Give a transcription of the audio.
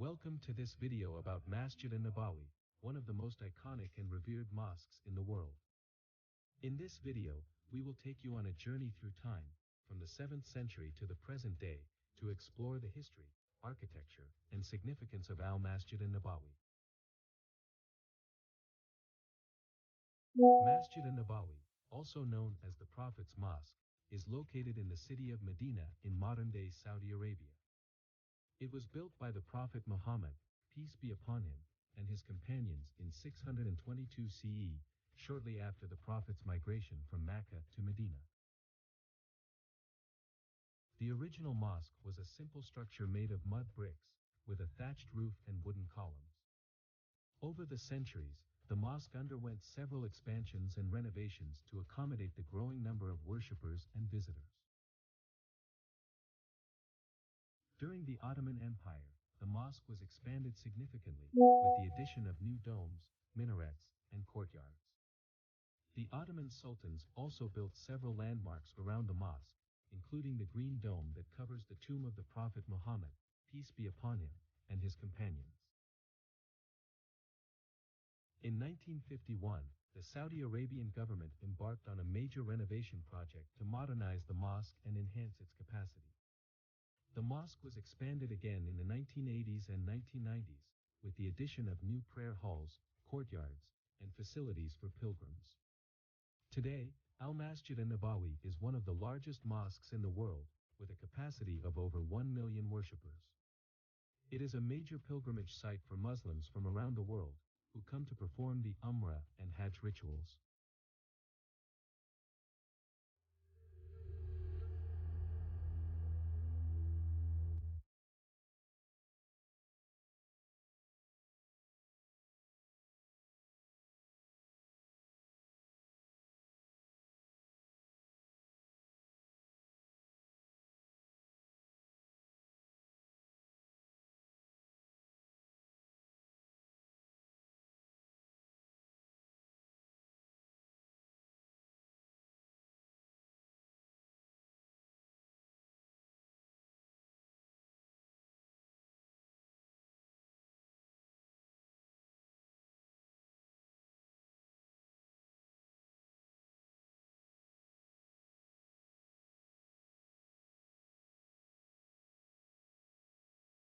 Welcome to this video about Masjid Nabawi, one of the most iconic and revered mosques in the world. In this video, we will take you on a journey through time, from the 7th century to the present day, to explore the history, architecture, and significance of Masjid Nabawi. Masjid Nabawi, also known as the Prophet's Mosque, is located in the city of Medina in modern-day Saudi Arabia. It was built by the Prophet Muhammad, peace be upon him, and his companions in 622 CE, shortly after the Prophet's migration from Mecca to Medina. The original mosque was a simple structure made of mud bricks, with a thatched roof and wooden columns. Over the centuries, the mosque underwent several expansions and renovations to accommodate the growing number of worshippers and visitors. During the Ottoman Empire, the mosque was expanded significantly, with the addition of new domes, minarets, and courtyards. The Ottoman sultans also built several landmarks around the mosque, including the green dome that covers the tomb of the Prophet Muhammad, peace be upon him, and his companions. In 1951, the Saudi Arabian government embarked on a major renovation project to modernize the mosque and enhance its capacity. The mosque was expanded again in the 1980s and 1990s, with the addition of new prayer halls, courtyards, and facilities for pilgrims. Today, Masjid Nabawi is one of the largest mosques in the world, with a capacity of over 1 million worshippers. It is a major pilgrimage site for Muslims from around the world, who come to perform the Umrah and Hajj rituals.